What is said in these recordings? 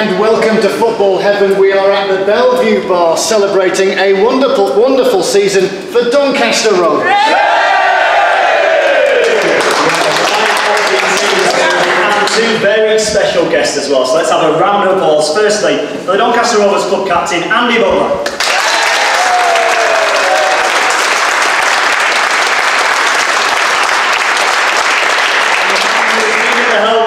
and welcome to Football Heaven. We are at the Belle Vue Bar celebrating a wonderful season for Doncaster Rovers. And two very special guests as well, so let's have a round of applause. Firstly, for the Doncaster Rovers club captain, Andy Butler.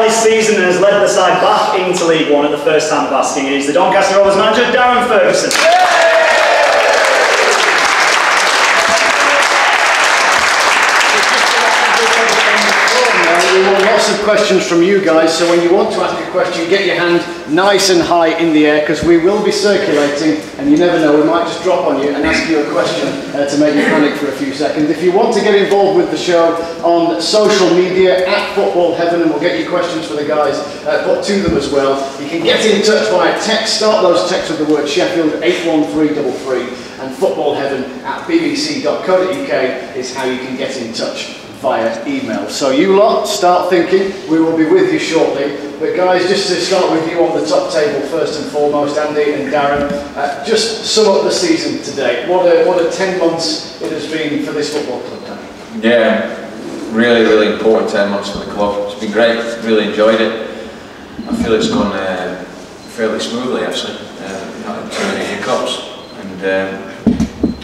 Season has led the side back into League One at the first time of asking. It is the Doncaster Rovers manager, Darren Ferguson. We want lots of questions from you guys, so when you want to ask a question, get your hand nice and high in the air, because we will be circulating, and you never know, we might just drop on you and ask you a question to make you panic for a few seconds. If you want to get involved with the show on social media, at Football Heaven, and we'll get you questions for the guys put to them as well. You can get in touch via text. Start those texts with the word Sheffield 81333, and footballheaven@bbc.co.uk is how you can get in touch via email. So you lot, start thinking. We will be with you shortly. But guys, just to start with you on the top table first and foremost, Andy and Darren, just sum up the season to date. What a 10 months it has been for this football club, Danny. Yeah, really important 10 months for the club. It's been great, really enjoyed it. I feel it's gone fairly smoothly actually, not had too many hiccups, and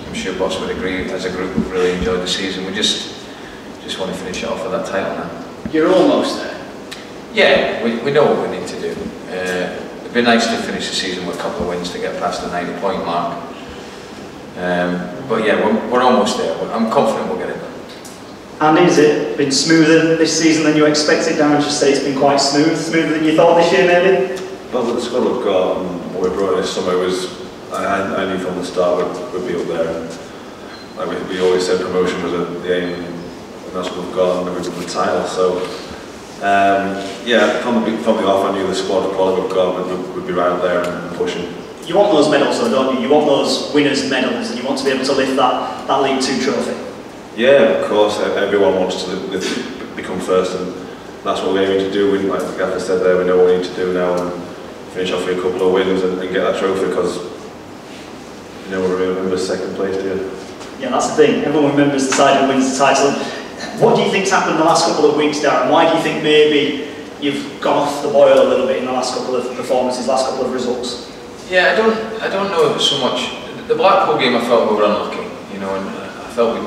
I'm sure Boss would agree, as a group we've really enjoyed the season. We just want to finish it off with that title now. You're almost there. Yeah, we know what we need to do. It'd be nice to finish the season with a couple of wins to get past the 90-point mark. But yeah, we're almost there. I'm confident we'll get it done. Andy, has it been smoother this season than you expected? Darren just said it's been quite smoother than you thought this year maybe? Well, the squad we've got and what we brought in this summer was, I knew from the start we'd be up there. Like we always said promotion was the aim, and that's what we've got, and we've got the title. So yeah, from the off I knew the squad quality we've got would be right up there and pushing. You want those medals though, don't you? You want those winners' medals, and you want to be able to lift that League Two trophy. Yeah, of course. Everyone wants to become first, and that's what we're aiming to do. Like the gaffer said there, we know what we need to do now and finish off with a couple of wins and get that trophy, because you know we remember second place, do you? Yeah, that's the thing. Everyone remembers the side who wins the title. What do you think's happened in the last couple of weeks, Darren? Why do you think maybe you've gone off the boil a little bit in the last couple of performances, last couple of results? Yeah, I don't know if it's so much. The Blackpool game, I felt we were unlucky, you know, and I felt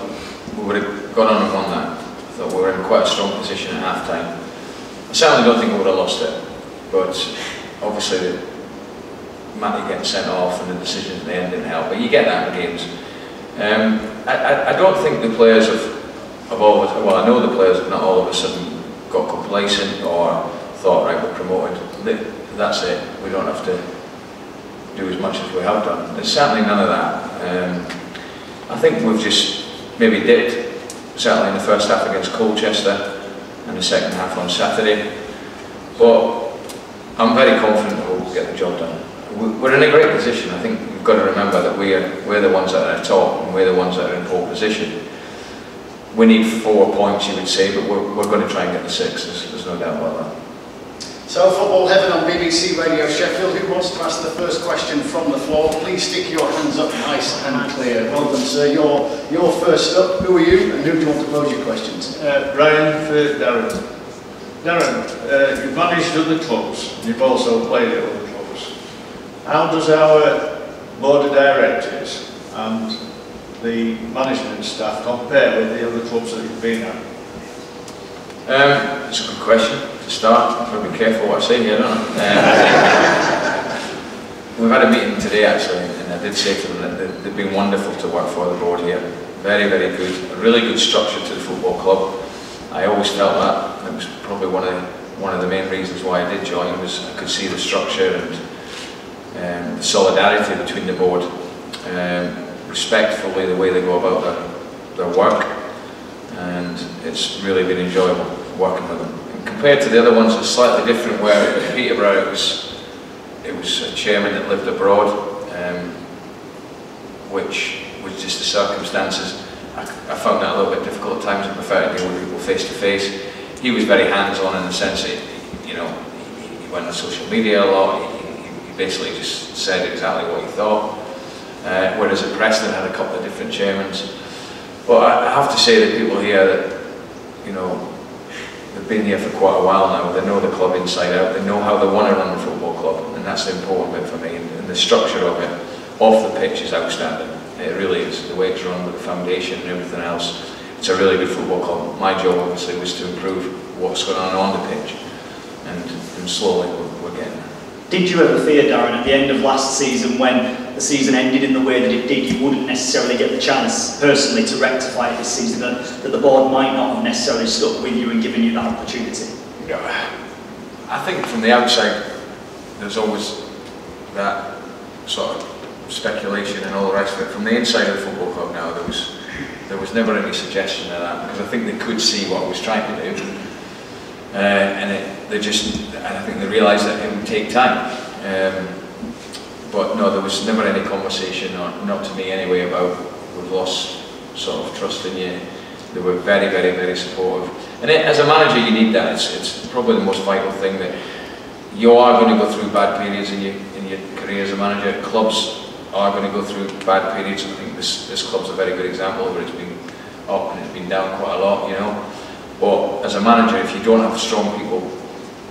we would have gone on and won that. I thought we were in quite a strong position at half time. I certainly don't think we would have lost it, but obviously Matty getting sent off and the decisions in the end didn't help, but you get that in games. I don't think the players have always, well, I know the players have not all of a sudden got complacent or thought, right, we're promoted, that's it, we don't have to do as much as we have done. There's certainly none of that. I think we've just maybe dipped, certainly in the first half against Colchester and the second half on Saturday, but I'm very confident that we'll get the job done. We're in a great position. I think you've got to remember that we're the ones that are at the top and we're the ones that are in pole position. We need 4 points, you would say, but we're going to try and get the 6. There's no doubt about that. So, Football Heaven on BBC Radio Sheffield. Who wants to ask the first question from the floor? Please stick your hands up nice and clear. Well done, sir. You're first up. Who are you and who do you want to pose your questions? Ryan for Darren. Darren, you've managed other clubs. You've also played at other clubs. How does our board of directors and the management staff compare with the other clubs that you've been at? It's a good question to start. I've got to be careful what I say here, don't I? We've had a meeting today actually, and I did say to them that they've been wonderful to work for, the board here. Very good, a really good structure to the football club. I always felt that. It was probably one of the main reasons why I did join, was I could see the structure and the solidarity between the board. Respectfully the way they go about their work, and it's really been enjoyable working with them. And compared to the other ones, it's slightly different. Where at Peterborough it was a chairman that lived abroad, which was just the circumstances. I found that a little bit difficult at times. I prefer to deal with people face to face. He was very hands-on in the sense that, you know, he went on social media a lot. He basically just said exactly what he thought. Whereas at Preston had a couple of different chairmen. But I have to say that people here that, you know, they've been here for quite a while now, they know the club inside out, they know how they want to run the football club, and that's the important bit for me. And the structure of it, off the pitch, is outstanding. It really is. The way it's run with the foundation and everything else, it's a really good football club. My job obviously was to improve what's going on the pitch, and slowly we're getting there. Did you ever fear, Darren, at the end of last season, when the season ended in the way that it did, you wouldn't necessarily get the chance personally to rectify it this season, that the board might not have necessarily stuck with you and given you that opportunity? I think from the outside there's always that sort of speculation and all the rest of it. From the inside of the football club now, there was never any suggestion of that, because I think they could see what I was trying to do, and I think they realised that it would take time. But no, there was never any conversation, or not to me anyway, about we've lost sort of trust in you. They were very, very, very supportive. And as a manager, you need that. It's probably the most vital thing, that you are going to go through bad periods in your career as a manager. Clubs are going to go through bad periods. I think this club's a very good example where it's been up and it's been down quite a lot, you know. But as a manager, if you don't have strong people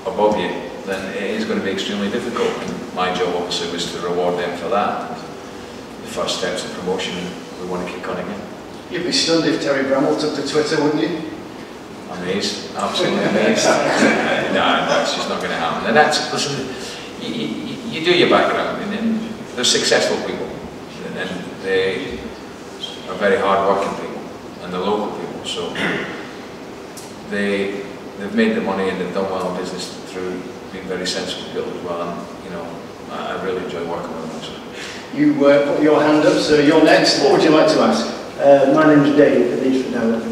above you, then it is going to be extremely difficult. And my job obviously was to reward them for that. And the first steps of promotion, we want to kick on again. You'd be stunned if Terry Bramall took to Twitter, wouldn't you? Amazed, absolutely amazed. No, that's just not going to happen. And that's, listen, you do your background, and they're successful people, and they are very hard-working people, and they're local people. So they've made the money and they've done well in business through being very sensible people as well. And you know, I really enjoy working with them. So. You put your hand up, so you're next. What would you like to ask? My name is Dave, and this for Darren.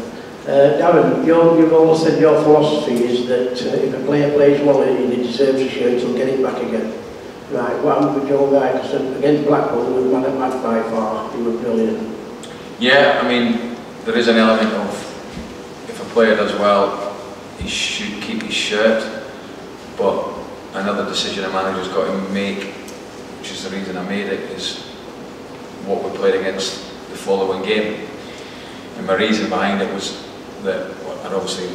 Darren, you've always said your philosophy is that if a player plays well and he deserves a shirt, he'll get it back again. Right, what happened with your guy? Because against Blackpool, we were man at match by far. He was brilliant. Yeah, I mean, there is an element of, if a player does well, he should keep his shirt, but another decision a manager's got to make, which is the reason I made it, is what we played against the following game. And my reason behind it was that I'd obviously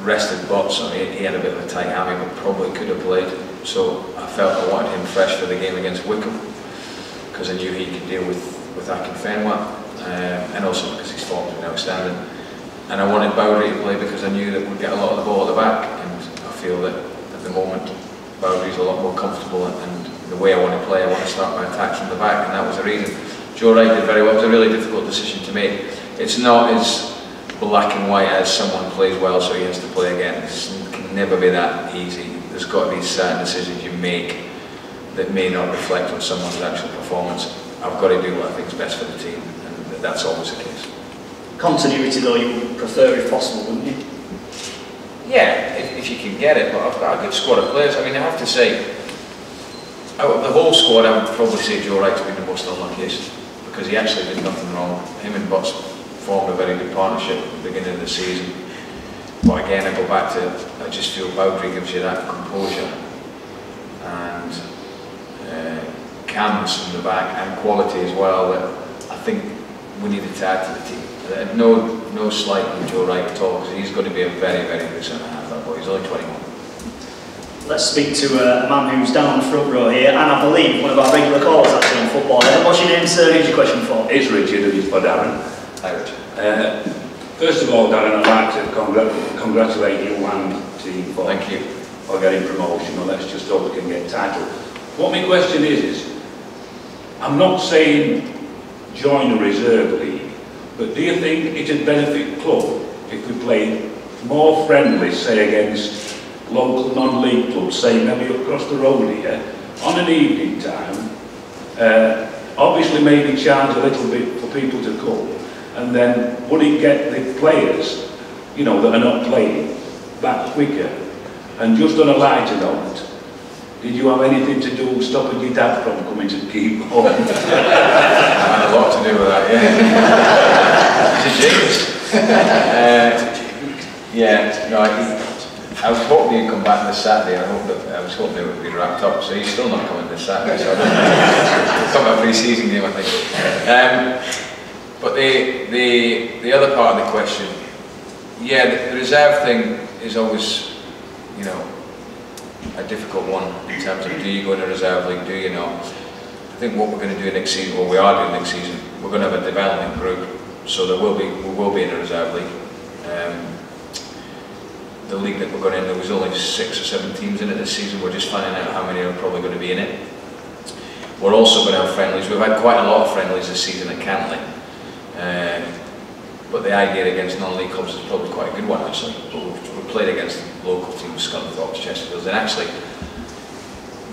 rested Butts, so he had a bit of a tight hammy, but probably could have played. So I felt I wanted him fresh for the game against Wickham, because I knew he could deal with Akinfenwa, and also because his form's been outstanding. And I wanted Bowdry to play because I knew that we'd get a lot of the ball at the back, and I feel that at the moment Bowdry's a lot more comfortable, and the way I want to play, I want to start my attacks from the back, and that was the reason. Joe Wright did very well. It was a really difficult decision to make. It's not as black and white as someone plays well so he has to play again. It can never be that easy. There's got to be certain decisions you make that may not reflect on someone's actual performance. I've got to do what I think is best for the team, and that's always the case. Continuity though, you would prefer if possible, wouldn't you? Yeah, if you can get it, but I've got a good squad of players. I mean, I have to say, out of the whole squad, I would probably say Joe Wright's been the most unluckiest, because he actually did nothing wrong. Him and Butts formed a very good partnership at the beginning of the season. But again, I go back to, I just feel Bowdry gives you that composure and calmness from the back, and quality as well, that I think we needed to add to the team. No slight on Joe Wright at all, because he's going to be a very, very good centre half, that boy. He's only 21. Let's speak to a man who's down the front row here, and I believe one of our regular callers actually in football. What's your name, sir? Who's your question for? It's Richard, and it's for Darren. Hi, Richard. First of all, Darren, I'd like to congratulate you and team for getting promotion, or let's just hope we can get title. What my question is, I'm not saying join a reserve league, but do you think it would benefit club if we played more friendly, say against local non-league clubs, say maybe across the road here, on an evening time, obviously maybe charge a little bit for people to come, and then would it get the players, you know, that are not playing back quicker? And just on a lighter note, did you have anything to do with stopping your dad from coming to keep home? I had a lot to do with that, yeah. It's a genius. Yeah, no, I was hoping he'd come back this Saturday, and I was hoping it would be wrapped up, so he's still not coming this Saturday, so I don't know. It's not a pre-season game, I think. But the other part of the question, yeah, the reserve thing is always, you know, a difficult one in terms of do you go in a reserve league, do you not? I think what we're going to do next season, what we are doing next season, we're going to have a development group, so we will be in a reserve league. The league that we're going in, there was only 6 or 7 teams in it this season. We're just finding out how many are probably going to be in it. We're also going to have friendlies. We've had quite a lot of friendlies this season at Cantley. But the idea against non-league clubs is probably quite a good one, actually. But we've played against local teams, Scunthorpe, Chesterfield, and actually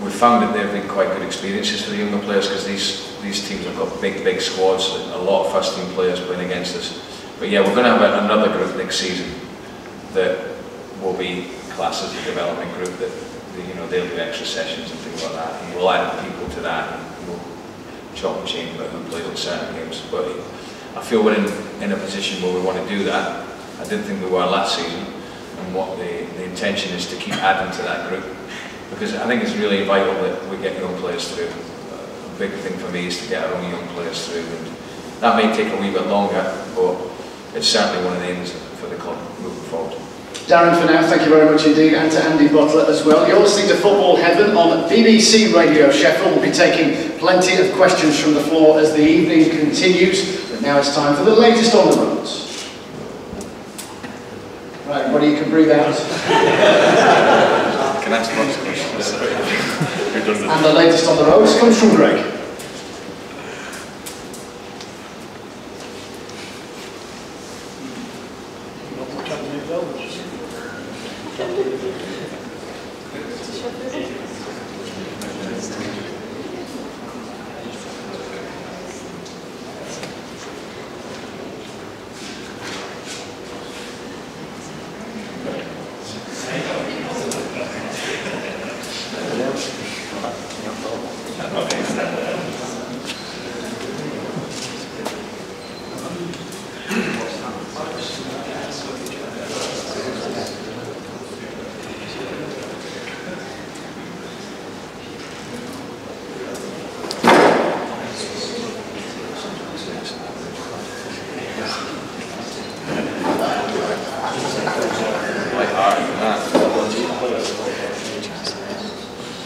we've found that they've been quite good experiences for the younger players, because these teams have got big squads, a lot of first team players playing against us. But yeah, we're going to have another group next season that will be classed as a development group, that you know, they'll do extra sessions and things like that, and we'll add people to that, and we'll chop and change about who plays in certain games. But I feel we're in a position where we want to do that. I didn't think we were last season, and what the intention is to keep adding to that group, because I think it's really vital that we get young players through. A big thing for me is to get our own young players through, and that may take a wee bit longer, but it's certainly one of the aims for the club moving forward. Darren, for now, thank you very much indeed, and to Andy Butler as well. You're listening to Football Heaven on BBC Radio Sheffield. We'll be taking plenty of questions from the floor as the evening continues, but now it's time for the latest on the roads. Right, everybody, you can breathe out. Can I ask lots of questions? And the latest on the roads comes from Greg.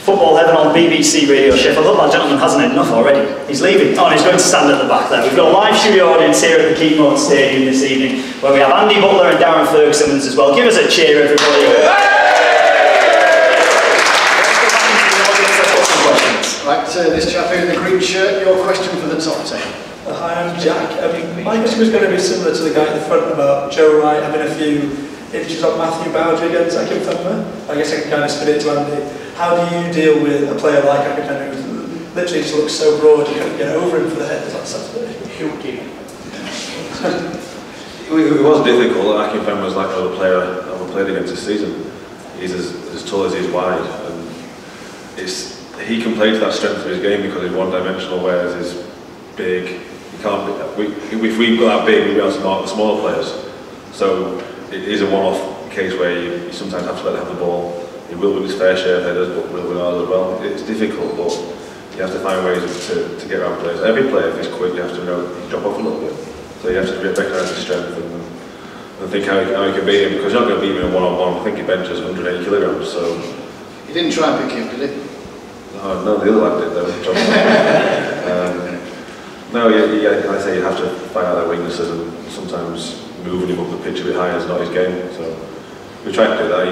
Football Heaven on BBC Radio Sheffield. I hope that gentleman hasn't had enough already. He's leaving. Oh, and he's going to stand at the back there. We've got a live studio audience here at the Keepmoat Stadium this evening, where we have Andy Butler and Darren Ferguson with us as well. Give us a cheer, everybody. Right, this chap here in the green shirt, your question for the top 10. Hi, I'm Jack. My question was going to be similar to the guy in the front about Joe Wright having a few inches on Matthew Bowdry against Akinfenwa. I guess I can kind of spin it to Andy. How do you deal with a player like Akinfenwa who literally just looks so broad you couldn't get over him for the headers on Saturday? It was difficult. Akinfenwa was like another player I've played against this season. He's as tall as he's wide, and he can play to that strength of his game because he's one-dimensional, whereas he's big. He can't. If we've got that big, we'll be able to mark the smaller players. So it is a one-off case where you sometimes have to let him have the ball. He will win his fair share of headers, but will win ours as well. It's difficult, but you have to find ways to get around players. Every player, if he's quick, you have to know he can drop off a little bit. So you have to recognise his strength and think how you can beat him, because you're not going to beat him in a one-on-one. I think he benches 180 kilograms. So he didn't try and pick him, did he? No, the other lad did though. No, like I say, you have to find out their weaknesses, and sometimes moving him up the pitch a bit higher is not his game. So we tried to do that.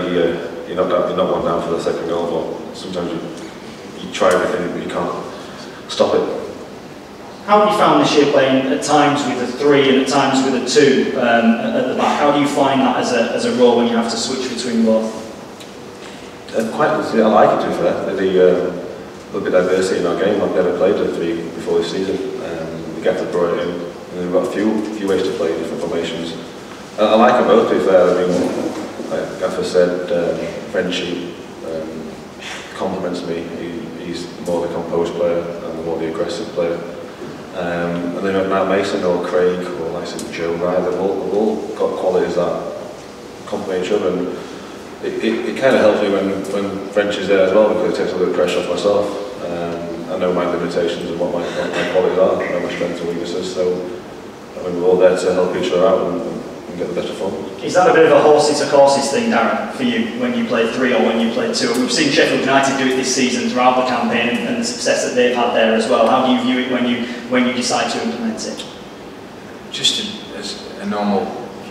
He knocked one down for the second goal, but sometimes you try everything, but you can't stop it. How have you found this year playing at times with a 3 and at times with a 2 at the back? How do you find that as a role when you have to switch between both? I like it, to be fair. A little bit of diversity in our game. I've never played a 3 before this season. The Gaffer brought it in, and we've got a few ways to play different formations. I like them both, to be fair. I mean, like Gaffer said, Frenchie complements me. He's more the composed player and more the aggressive player. And then like Matt Mason or Craig or like Joe Wright, they've all got qualities that complement each other. And it kind of helps me when French is there as well, because it takes a little bit of pressure off myself. I know my limitations and what my qualities are, I know my strengths and weaknesses, so I mean, we're all there to help each other out and get the best performance. Is that a bit of a horses to courses thing, Darren, for you when you played 3 or when you played 2? We've seen Sheffield United do it this season throughout the campaign and the success that they've had there as well. How do you view it when you decide to implement it? Just as a normal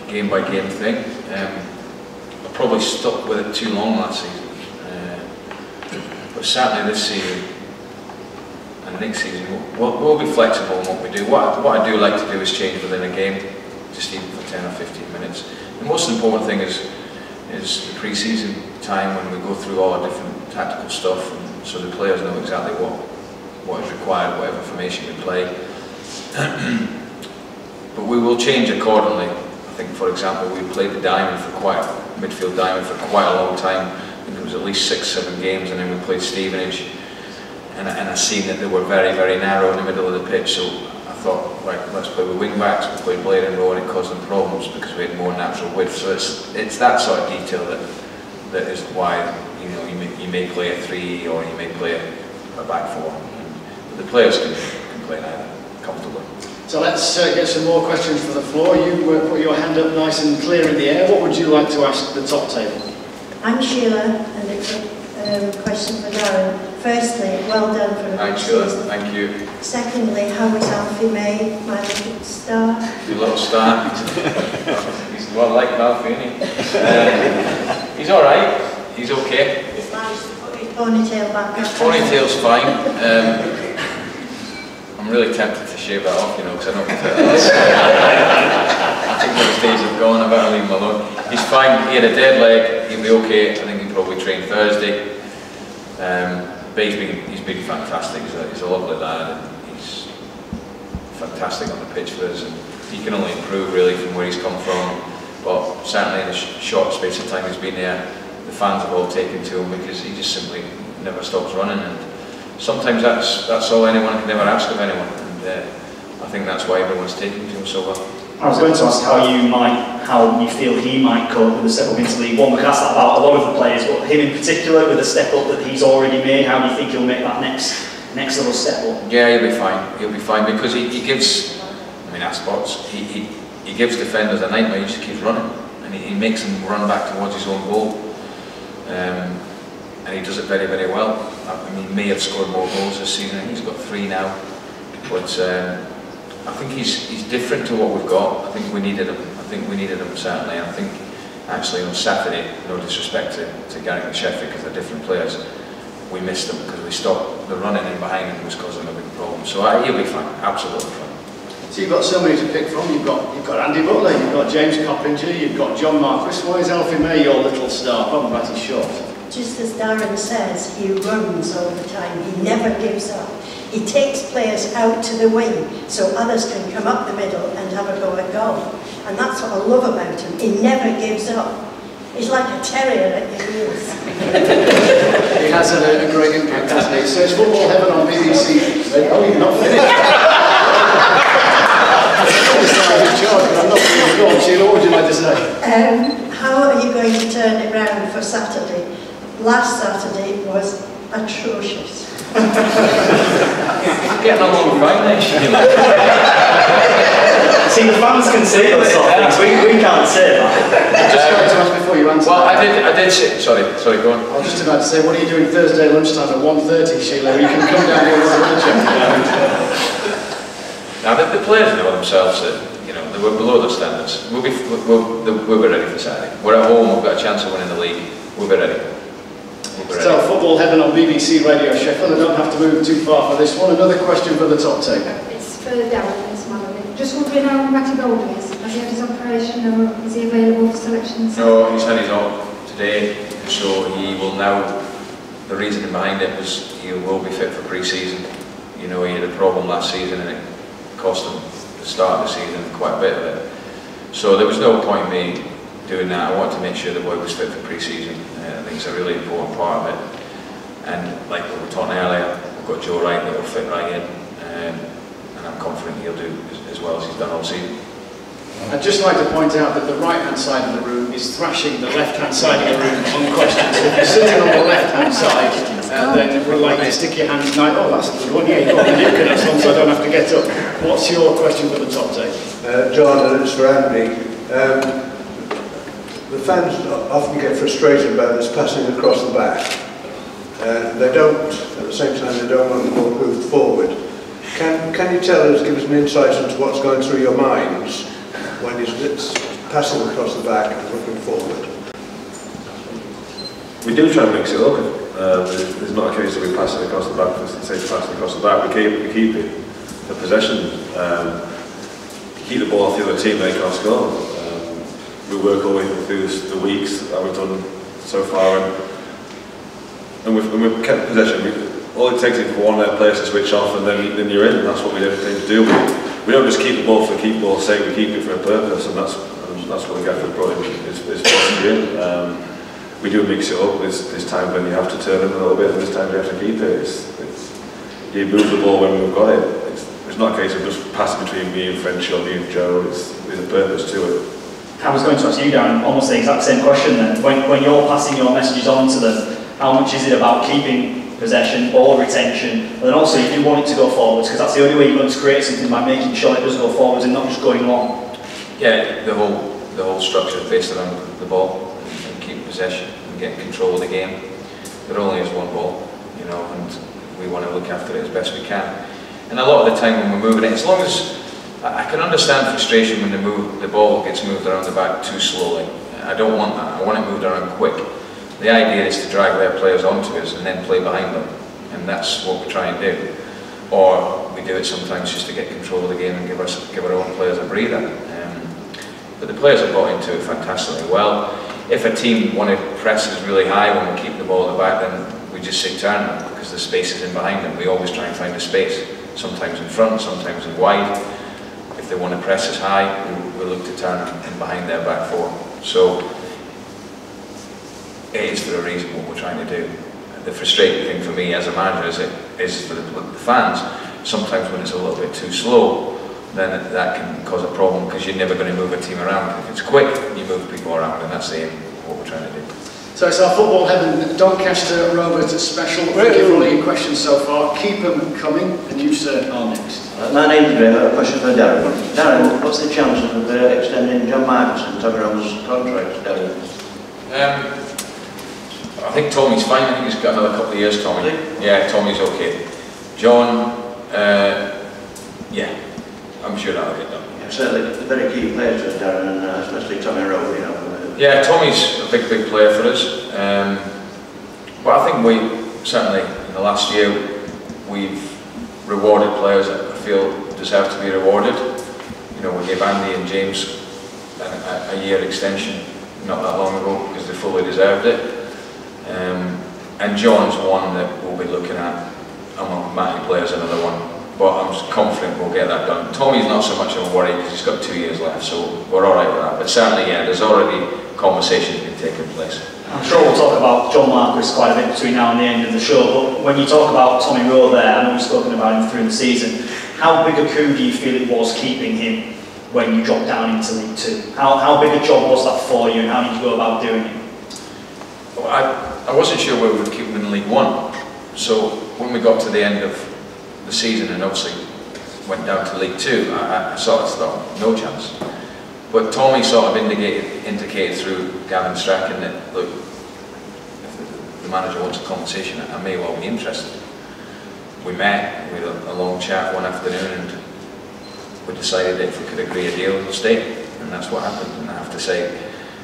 game-by-game thing. I probably stuck with it too long last season, but certainly this season and next season we'll be flexible in what we do. What I do like to do is change within a game, just even for 10 or 15 minutes. The most important thing is the pre-season time when we go through all our different tactical stuff, and so the players know exactly what is required, whatever formation we play. But we will change accordingly. I think, for example, we played the midfield diamond for quite a long time. I think it was at least 6-7 games, and then we played Stevenage, and I seen that they were very, very narrow in the middle of the pitch. So I thought, right, let's play with wing backs. We played Blade and Row, and it caused them problems because we had more natural width. So it's that sort of detail that is why you may play a 3 or you may play a back 4. But the players can play either comfortably. So let's get some more questions from the floor. You put your hand up nice and clear in the air. What would you like to ask the top table? I'm Sheila, and it's a question for Darren. Firstly, well done for a good season. Thank you. Secondly, how was Alfie May, my little star? Your little star. He's well liked Alfie, isn't he? He's alright. He's okay. He's managed to put his ponytail back. His ponytail's fine. I'm really tempted to shave that off, because I don't think I think those days have gone. I better leave him alone. He's fine. He had a dead leg. He'll be okay. I think he'll probably train Thursday. But he's been fantastic. He's a lovely lad, and he's fantastic on the pitch for us. And he can only improve really from where he's come from. But certainly in the short space of time he's been there, the fans have all taken to him because he just simply never stops running. And sometimes that's all anyone can ever ask of anyone, and I think that's why everyone's taking to him so well. I was going to ask how you feel he might cope with the step up into League One. We can ask that about a lot of the players, but him in particular with the step up that he's already made. How do you think he'll make that next little step up? Yeah, he'll be fine. He'll be fine because he gives. I mean, at spots he gives defenders a nightmare. He just keeps running, and he makes them run back towards his own goal. And he does it very, very well. I mean, he may have scored more goals this season. He's got 3 now, but I think he's different to what we've got. I think we needed him. Certainly. I think actually on Saturday, no disrespect to Gary and Sheffield because they're different players, we missed them because we stopped the running in behind him was causing a big problem. So he'll be fine, absolutely fine. So you've got so many to pick from. You've got Andy Butler, you've got James Coppinger, you've got John Marquis. Why is Alfie May your little star? Problem that he's short. Just as Darren says, he runs all the time. He never gives up. He takes players out to the wing so others can come up the middle and have a go at goal. And that's what I love about him. He never gives up. He's like a terrier at your heels. He has had a great impact, hasn't he? So it's Football Heaven on BBC. Oh, you're not finished. I'm not finished. Go on, Sheila, what would you like to say? How are you going to turn it round for Saturday? Last Saturday was atrocious. Getting along right, Sheila. See, the fans can say those sort of things. We can't say that. Just going to ask before you answer. Well, I did say. Sorry, go on. I was just about to say, what are you doing Thursday lunchtime at 1:30, Sheila? You can come down here with a luncheon. Now the players know themselves that they were below their standards. We'll be ready for Saturday. We're at home. We've got a chance of winning the league. We'll be ready. So Football Heaven on BBC Radio Sheffield. I don't have to move too far for this one. Another question for the top table. It's for Darren, it's Mallory. Just wondering how Matty Golding is. Has he had his operation or is he available for selections? No, he's had his off today, so he will now. The reasoning behind it was he will be fit for pre-season. He had a problem last season and it cost him the start of the season quite a bit of it. So there was no point in me doing that. I wanted to make sure the boy was fit for pre-season. I think it's a really important part of it. And like we were talking earlier, we've got Joe Wright that will fit right in, and I'm confident he'll do as well as he's done all season. I'd just like to point out that the right-hand side of the room is thrashing the left-hand side of the room on questions. If you're sitting on the left-hand side, then we'd like you to stick your hands now. Oh, that's a good one. Yeah, you got the you can ask one, so I don't have to get up. What's your question for the top take? John, and it's for Andy. The fans often get frustrated about this passing across the back. They don't, at the same time, they don't want the ball moved forward. Can you tell us, give us an insight into what's going through your minds when it's passing across the back and looking forward? We do try and mix it up. There's not a case of we pass it across the back for the sake of passing across the back. We keep it for possession. Keep the ball off the other team, they can't score. We work all the way through the weeks that we've done so far, and we've kept possession. All it takes is for one of their players to switch off, and then you're in. And that's what we aim to do. We don't just keep the ball for keep ball's sake. We keep it for a purpose, and that's what the gaffer brought in. Is possibly we do mix it up. There's times when you have to turn it a little bit, and there's times you have to keep it. You move the ball when we've got it. It's not a case of just passing between me and French or me and Joe. There's a purpose to it. I was going to ask you, Darren, almost the exact same question then. When you're passing your messages on to them, how much is it about keeping possession, ball retention, and then also you do want it to go forwards, because that's the only way you're going to create something, by making sure it does go forwards and not just going long? Yeah, the whole structure is based around the ball and keep possession and get control of the game. There only is one ball, you know, and we want to look after it as best we can. And a lot of the time when we're moving it, as long as I can understand frustration when the ball gets moved around the back too slowly. I don't want that. I want it moved around quick. The idea is to drag their players onto us and then play behind them, and that's what we try and do. Or we do it sometimes just to get control of the game and give our own players a breather. But the players have bought into it fantastically well. If a team want to press us really high when we keep the ball at the back, then we just say turn them, because the space is in behind them. We always try and find a space, sometimes in front, sometimes in wide. If they want to press us high, we look to turn them in behind their back four. So it is for a reason what we're trying to do. The frustrating thing for me as a manager is for the fans. Sometimes when it's a little bit too slow, then that can cause a problem, because you're never going to move a team around. If it's quick, you move people around, and that's the aim of what we're trying to do. So it's our football heaven Doncaster Rovers special. Thank you for all your questions so far. Keep them coming, and you, sir, are next. My name's Graham. I have a question for Darren. Darren, what's the chances of extending John Marcus and Tommy Rome's contract, Darren? I think Tommy's fine. I think he's got another couple of years, Tommy. Yeah, Tommy's okay. John, yeah, I'm sure that'll get done. Yeah, certainly the very key players for Darren, and especially Tommy Rome, you know. Yeah, Tommy's a big player for us. But I think we, certainly in the last year, we've rewarded players that I feel deserve to be rewarded. You know, we gave Andy and James a year extension not that long ago because they fully deserved it. And John's one that we'll be looking at among Matty players, another one. But I'm confident we'll get that done. Tommy's not so much of a worry because he's got 2 years left, so we're all right with that. But certainly, yeah, there's already conversations been taking place. I'm sure we'll talk about John Marcus quite a bit between now and the end of the show, but when you talk about Tommy Rowe there, I know we've spoken about him through the season, how big a coup do you feel it was keeping him when you dropped down into League Two? How big a job was that for you, and how did you go about doing it? Well, I wasn't sure where we would keep him in League One, so when we got to the end of the season and obviously went down to League Two, I sort of thought, no chance. But Tommy sort of indicated through Gavin Strachan that, look, if the manager wants a conversation, I may well be interested. We met, we had a long chat one afternoon, and we decided that if we could agree a deal, we'll stay. And that's what happened. And I have to say,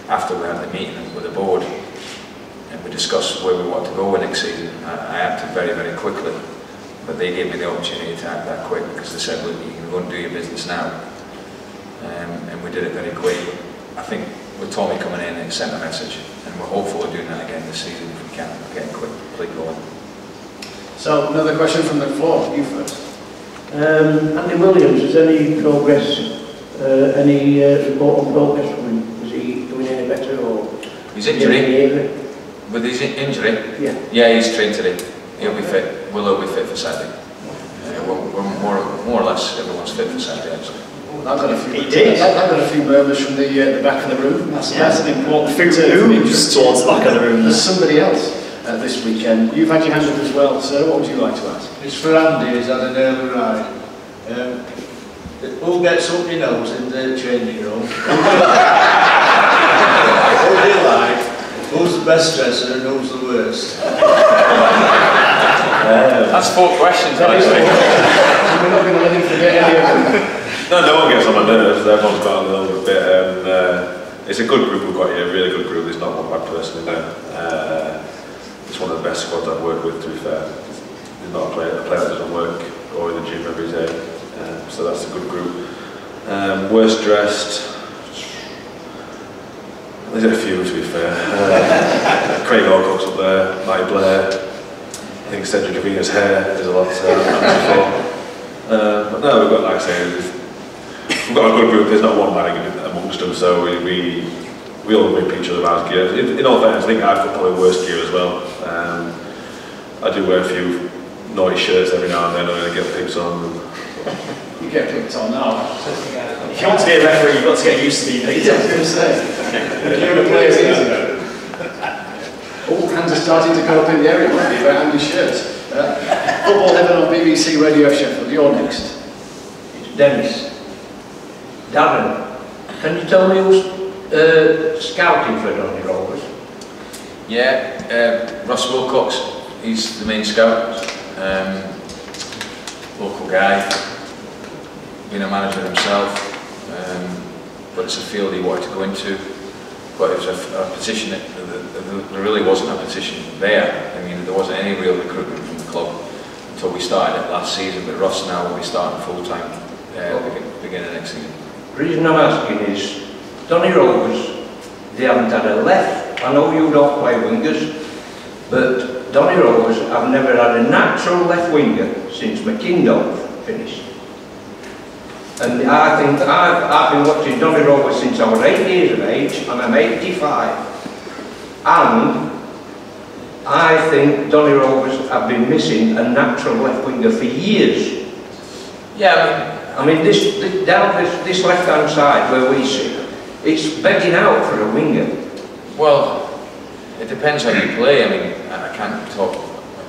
after we had the meeting with the board, and we discussed where we want to go next season, I acted very, very quickly. But they gave me the opportunity to act that quick because they said, look, you can go and do your business now. And we did it very quick. I think with Tommy coming in, it sent a message, and we're hopeful of doing that again this season if we can, getting quickly going. So, another question from the floor, you first. Andy Williams, is any progress, any report on progress from him? Is he doing any better, or? His injury? With his injury? Yeah. Yeah, he's trained today. He'll be fit. We'll all be fit for Saturday. We're more or less everyone's fit for Saturday, actually. That got a few. It did. That got a few murmurs from the back of the room. That's an important thing to moves towards the back of the room. There's somebody else this weekend. You've had your hand up as well, sir. What would you like to ask? It's for Andy. He's had an early ride. Who gets up your nose in the changing room? Who do you like? Who's the best dresser and who's the worst? That's 4 questions, actually. We're not going to let him forget any of them. No one gets on my nerves. Everyone's got a little bit, and it's a good group we've got here. A really good group. There's not one bad person in there. It's one of the best squads I've worked with. To be fair, there's not a player that doesn't work or in the gym every day. So that's a good group. Worst dressed. There's a few, to be fair. Craig Alcock's up there, Matty Blair. I think Cedric Avina's hair is a lot but no, we've got, like I say, we've got a good group. There's not one man amongst them, so we all rip each other out of gear. In all fairness, I think I've got probably worse gear as well. I do wear a few naughty shirts every now and then, and I get picked on. You get picked on now. If you want to be a referee, you've got to get used to being picked on. I was going to say. You're a player's easy. All hands are starting to go up in the area, might be about Andy's shirts. Football Heaven on BBC Radio Sheffield. You're next. It's Dennis. Darren, can you tell me who's scouting for Donny Rovers? Yeah, Ross Wilcox, he's the main scout. Local guy, been a manager himself, but it's a field he wanted to go into. But it was a position that there really wasn't a position there. I mean, there wasn't any real recruitment from the club until we started it last season. But Ross now will be starting full time beginning next season. The reason I'm asking is, Donny Rovers, they haven't had a left. I know you don't play wingers, but Donny Rovers have never had a natural left winger since McIndoe finished. And I think I've been watching Donny Rovers since I was 8 years of age, and I'm 85. And I think Donny Rovers have been missing a natural left winger for years. Yeah, I mean down this left-hand side where we sit, it's begging out for a winger. Well, it depends how you play. I mean, I can't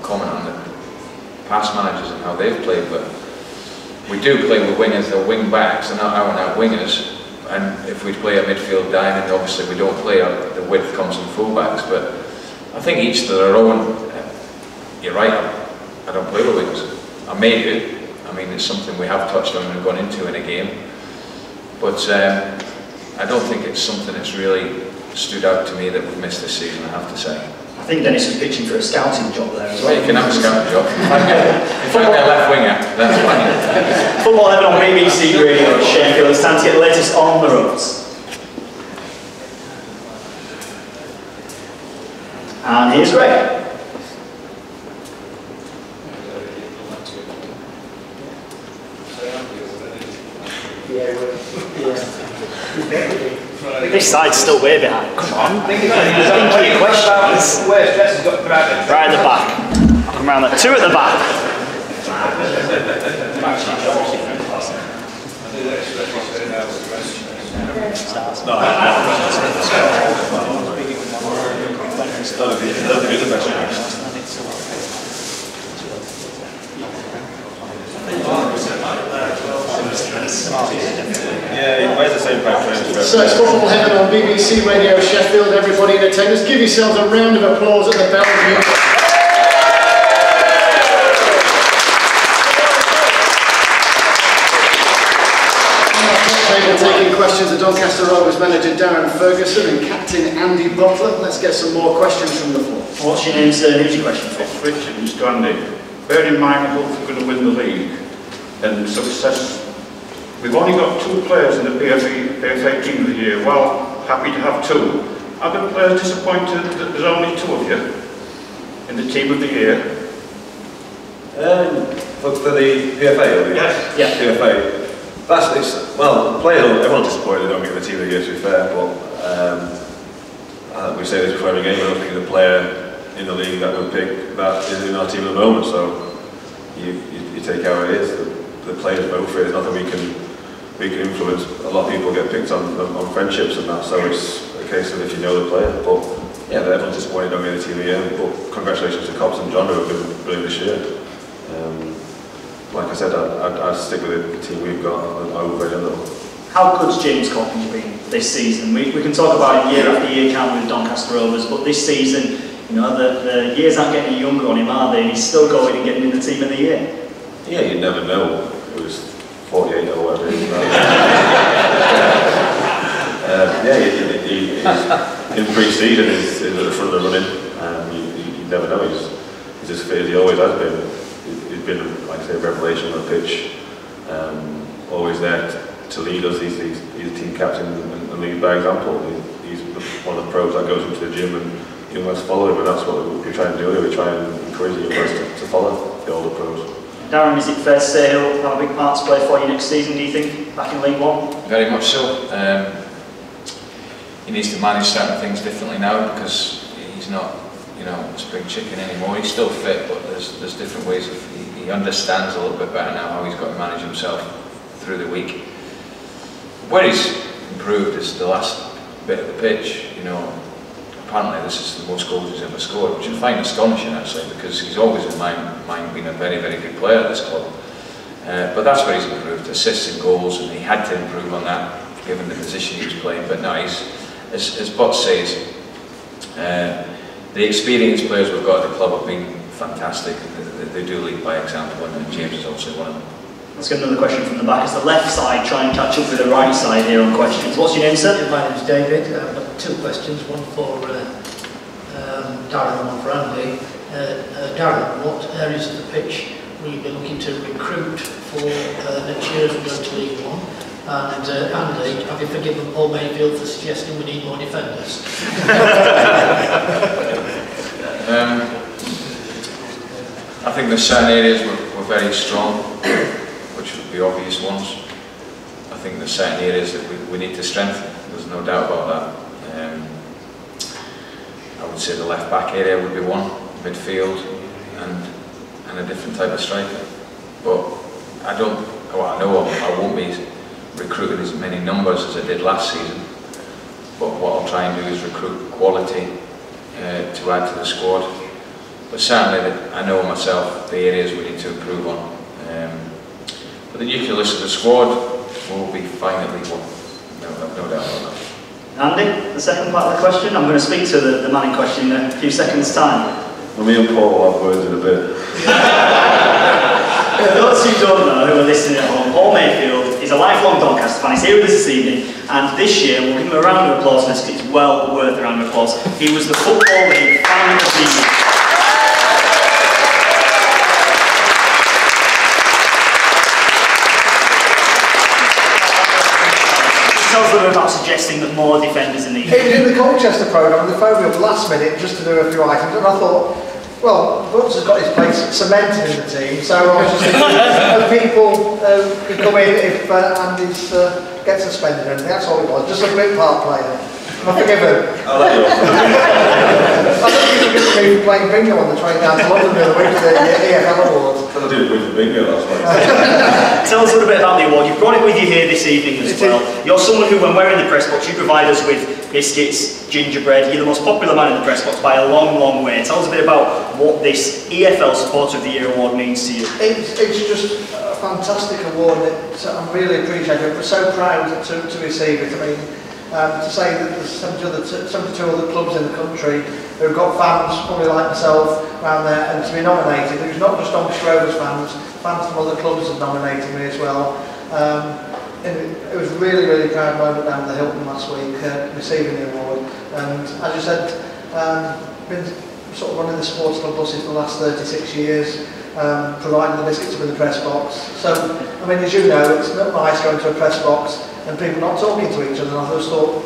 comment on the past managers and how they've played, but we do play with wingers, they're wing backs, and out wingers. And if we play a midfield diamond, obviously we don't play the width comes from fullbacks. But I think each to their own. You're right. I don't play with wingers. I may do. I mean, it's something we have touched on and gone into in a game. But I don't think it's something that's really stood out to me that we've missed this season, I have to say. I think Dennis was pitching for a scouting job there as well. Well, you can have a scouting job. If I get a left winger, that's fine. Football Heaven on BBC Radio Sheffield. It's time to get the latest on the Rovers. And here's Greg. This side's still way behind. Come on. Think of your questions. Right at the back. I'll come round there. 2 at the back. Yeah, he wears the same pair of trainers. So it's Football Heaven on BBC Radio Sheffield. Everybody in attendance, give yourselves a round of applause at the Belle Vue Bar. Taking questions, the Doncaster Rovers manager Darren Ferguson and captain Andy Butler. Let's get some more questions from the floor. What's your name, sir? Who's your question for? It's Richard and Strandy. Bear in mind we're hopefully going to win the league and success. We've only got 2 players in the PFA team of the year. Well, happy to have 2. Are the players disappointed that there's only 2 of you in the team of the year? For the PFA? Yes. Yeah. PFA. Well, the players, everyone's disappointed they don't get the team of the year, to be fair, but we say this before every game, I don't think there's a player in the league that would pick that is in our team at the moment, so you take how it is. The players vote for it, there's nothing we big influence. A lot of people get picked on friendships and that, so it's a case of if you know the player. But yeah, everyone's disappointed don't get the team of the year. But congratulations to Cobbs and John who have been brilliant this year. Like I said, I'd stick with the team we've got over any other. How good's James Coppins been this season? We can talk about year after year count with Doncaster Rovers, but this season, you know, the years aren't getting younger on him, are they? And he's still going and getting in the team of the year. Yeah, you never know. It was 48 or whatever it is. In pre-season, he's at the front of the running. You never know. He's as fit as he always has been. He's been, like I say, a revelation on the pitch. Always there to lead us. He's a team captain and leads by example. He's one of the pros that goes into the gym and young lads follow him, and that's what we try and do here. We try and encourage the young lads to follow the older pros. Darren, is it fair to say he'll have a big part to play for you next season, do you think, back in League One? Very much so. He needs to manage certain things differently now because he's not, you know, a spring chicken anymore. He's still fit, but there's different ways of, he understands a little bit better now how he's got to manage himself through the week. Where he's improved is the last bit of the pitch. You know, apparently this is the most goals he's ever scored, which I find astonishing actually, because he's always in my mind been a very, very good player at this club. But that's where he's improved, assists and goals, and he had to improve on that given the position he was playing. But no, he's, as Bot says, the experienced players we've got at the club have been fantastic. They do lead by example, and James is obviously one of them. Let's get another question from the back. It's the left side, try and catch up with the right side here on questions. What's your name, sir? My name's David. I've got two questions, one for Darren and one for Andy. Darren, what areas of the pitch will you be looking to recruit for next year as we go to League One? And Andy, have you forgiven Paul Mayfield for suggesting we need more defenders? I think there's certain areas we're very strong, which would be obvious ones. I think there's certain areas that we need to strengthen, there's no doubt about that. I would say the left back area would be one, midfield, and a different type of striker. But I won't be recruiting as many numbers as I did last season, but what I'll try and do is recruit quality to add to the squad. But certainly, I know myself the areas we need to improve on. But the nucleus of the squad will be fine at League One. No doubt about that. Andy, the second part of the question. I'm going to speak to the man in question in a few seconds' time. Well, me and Paul will have words in a bit. For those who don't know, who are listening at home, Paul Mayfield is a lifelong Doncaster fan. He's here with us this evening, and this year we'll give him a round of applause for this. It's well worth a round of applause. He was the Football League Fan of the Year. Tell us a little about suggesting that more defenders are needed. It was in the Colchester programme, and they phoned me up last minute just to do a few items, and I thought, well, Brooks has got his place cemented in the team, so I was just thinking people could come in if Andy gets suspended or anything. That's all it was, just a quick part player. Am I forgiven? I'll let you off. I don't think you could be playing bingo on the train down to London the other week for the EFL Awards. I did win the bingo last night. Tell us a little bit about the award. You've brought it with you here this evening as well. You're someone who, when we're in the press box, you provide us with biscuits, gingerbread. You're the most popular man in the press box by a long, long way. Tell us a bit about what this EFL Supporter of the Year award means to you. It's just a fantastic award. I'm really appreciative. We're so proud to receive it. I mean, to say that there's 72 other clubs in the country who've got fans, probably like myself, around there, and to be nominated. It was not just Doncaster Rovers fans from other clubs have nominated me as well. It was really, really proud moment down at the Hilton last week, receiving the award. And as you said, been sort of running the sports club buses for the last 36 years, providing the biscuits with the press box. So, I mean, as you know, it's not nice going to a press box and people not talking to each other. And I just thought,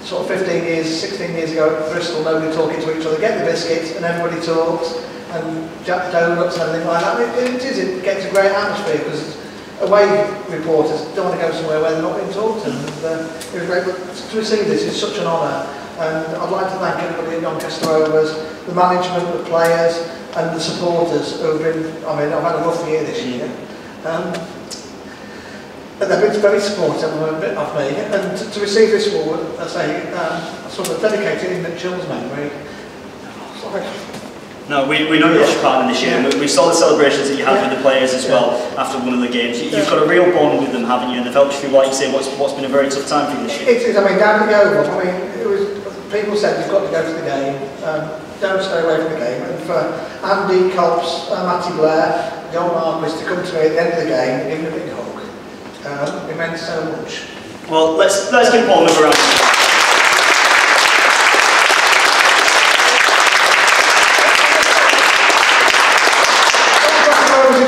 sort of 16 years ago at Bristol, nobody talking to each other, get the biscuits and everybody talks, and Jack donuts and everything like that. It gets a great atmosphere because away reporters don't want to go somewhere where they're not being talked to. And it was great, but to receive this is such an honour. And I'd like to thank everybody at Doncaster Rovers, the management, the players, and the supporters who have been. I mean, I've had a rough year this year. And they've been very supportive of me, and to receive this award as a sort of dedicated in Chill's memory. Sorry. No, we know you're part of this year. We saw the celebrations that you had with the players as well after one of the games. You've got a real bond with them, haven't you? And they've helped you, like you say, what's been a very tough time for you this year. It is. I mean, down at the Oval, I mean, it was, people said you've got to go to the game. Don't stay away from the game. And for Andy, Cops, Matty Blair, John Marquis to come to me at the end of the game and give me a big hug, it meant so much. Well, let's give Paul another round.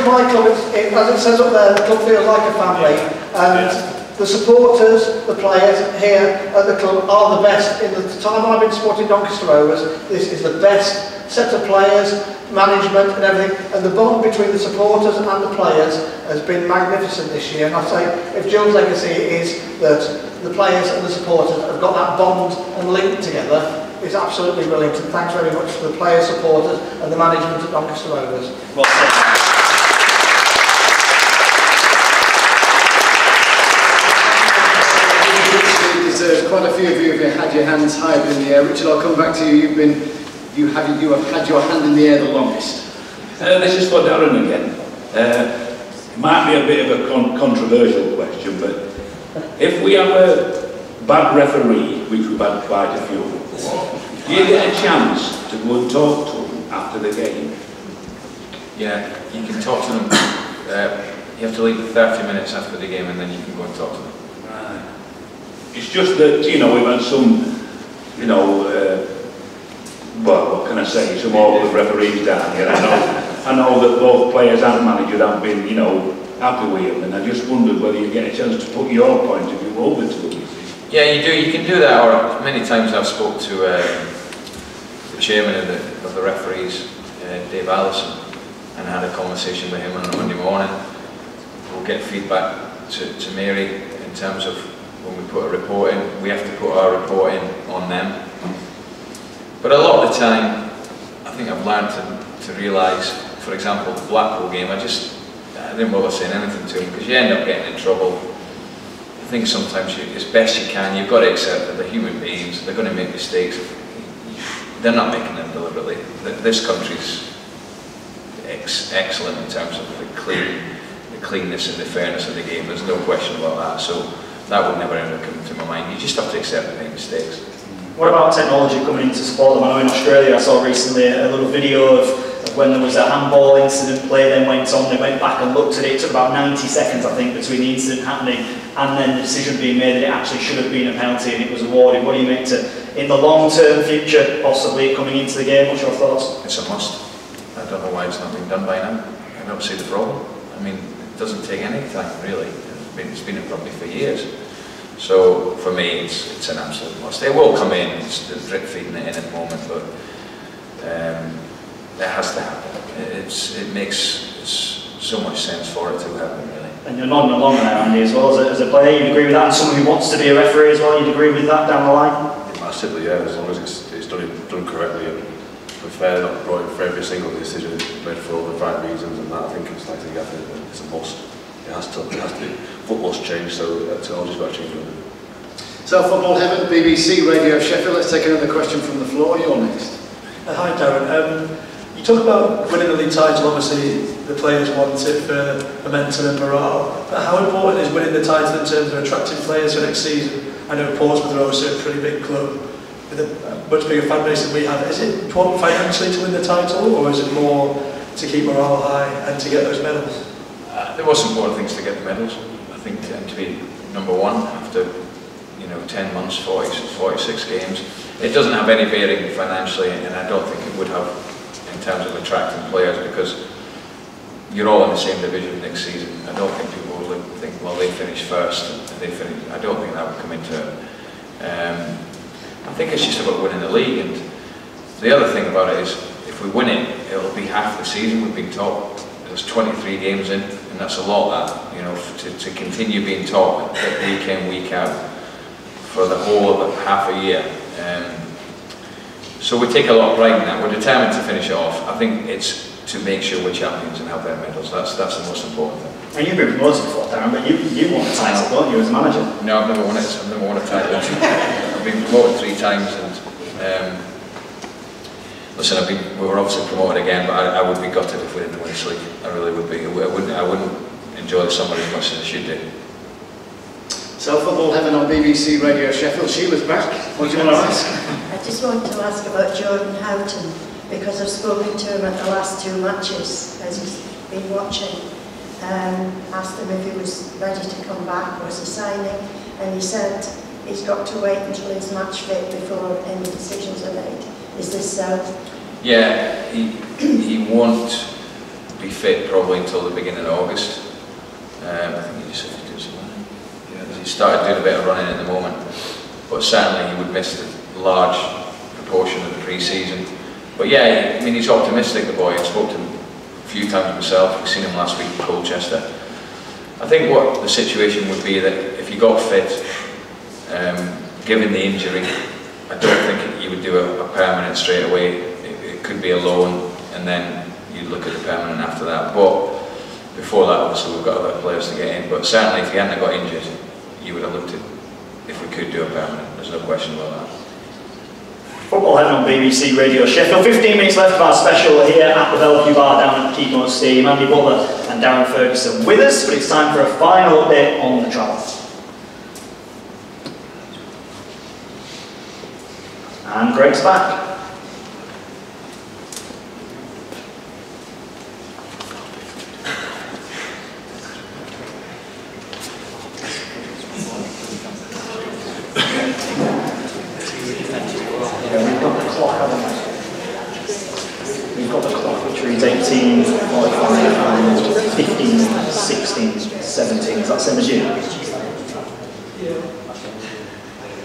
My club, as it says up there, the club feels like a family, and the supporters, the players here at the club are the best. In the time I've been supporting Doncaster Rovers, this is the best set of players, management and everything, and the bond between the supporters and the players has been magnificent this year. And I say, if Jill's legacy is that the players and the supporters have got that bond and link together, it's absolutely brilliant. And thanks very much to the players, supporters and the management at Doncaster Rovers. Well said. Quite a few of you have had your hands high up in the air. Richard, I'll come back to you. You have had your hand in the air the longest. This is for Darren again. It might be a bit of a controversial question, but if we have a bad referee, which we've had quite a few, do you get a chance to go and talk to them after the game? Yeah, you can talk to them. You have to leave 30 minutes after the game and then you can go and talk to them. It's just that, you know, we've had some, you know, well, what can I say, some awkward referees down here. I know that both players and managers have been, you know, happy with him, and I just wondered whether you get a chance to put your point of view over to them. Yeah, you do. You can do that, or many times I've spoke to the chairman of the referees, Dave Allison, and had a conversation with him on a Monday morning. We'll get feedback to Mary in terms of when we put a report in, we have to put our report in on them. But a lot of the time, I think I've learned to realise, for example, the Blackpool game, I didn't bother saying anything to them because you end up getting in trouble. I think sometimes, as best you can, you've got to accept that they're human beings, they're going to make mistakes. They're not making them deliberately. This country's excellent in terms of the cleanness and the fairness of the game, there's no question about that. So that would never ever come to my mind. You just have to accept and make mistakes. What about technology coming in to support them? I know in Australia I saw recently a little video of when there was a handball incident, play then went on, they went back and looked at it. It took about 90 seconds, I think, between the incident happening and then the decision being made that it actually should have been a penalty and it was awarded. What do you make to, in the long-term future, possibly coming into the game? What's your thoughts? It's a must. I don't know why it's not been done by now. I don't see the problem. I mean, it doesn't take any time, really. It's been in probably for years. So for me, it's an absolute must. It will come in, it's drip feeding it in at the moment, but it has to happen. It makes so much sense for it to happen, really. And you're nodding along there, Andy, as well as a player. You'd agree with that, and someone who wants to be a referee as well. You'd agree with that down the line? Massively, yeah. As long as it's done correctly and fair, not brought in for every single decision made for all the right reasons, and that I think it's like it's a must. It has to be. Football's changed, so technology's got to change. So Football Heaven, BBC, Radio Sheffield. Let's take another question from the floor. You're next. Hi Darren. You talk about winning the league title. Obviously, the players want it for momentum and morale. But how important is winning the title in terms of attracting players for next season? I know Portsmouth are also a pretty big club with a much bigger fan base than we have. Is it important financially to win the title, or is it more to keep morale high and to get those medals? There were some important things to get the medals. I think to be number one after 10 months, 46 games. It doesn't have any bearing financially, and I don't think it would have in terms of attracting players, because you're all in the same division next season. I don't think people will think, well, they finished first and they finished. I don't think that would come into it. I think it's just about winning the league, and the other thing about it is, if we win it, it'll be half the season we've been top. There's 23 games in, and that's a lot. That to continue being top week in, week out for the whole of half a year. So we take a lot of pride in that. We're determined to finish it off. I think it's to make sure we're champions and have their medals. That's the most important thing. And you've been promoted before, Darren, but you won the title, don't you, as a manager? No, I've never won it. I've never won a title. I've been promoted 3 times, and listen, we were obviously promoted again, but I would be gutted if we didn't win this league. I really would be. I wouldn't enjoy the summer as much as I should do. So, Football Heaven on BBC Radio Sheffield. Sheila's back. What do you want to ask? I just want to ask about Jordan Houghton, because I've spoken to him at the last 2 matches as he's been watching. Asked him if he was ready to come back, was he signing, and he said he's got to wait until he's match fit before any decisions are made. Is this so? Yeah, he won't be fit probably until the beginning of August. I think he just has to do some running. Yeah, he started doing a bit of running at the moment, but certainly he would miss a large proportion of the pre-season. But yeah, I mean, he's optimistic, the boy. I spoke to him a few times myself. We've seen him last week in Colchester. I think what the situation would be that if he got fit, given the injury, I don't think you would do a permanent straight away. It could be a loan, and then you'd look at the permanent after that. But before that, obviously, we've got other players to get in. But certainly, if he hadn't got injured, you would have looked at if we could do a permanent. There's no question about that. Football Heaven on BBC Radio Sheffield. 15 minutes left of our special here at the Belle Vue Bar down at Keepmoat Stadium. Andy Butler and Darren Ferguson with us, but it's time for a final update on the travel. And Greg's back. We've got the clock, which reads 18, 45 and 15, 16, 17. Is that the same as you?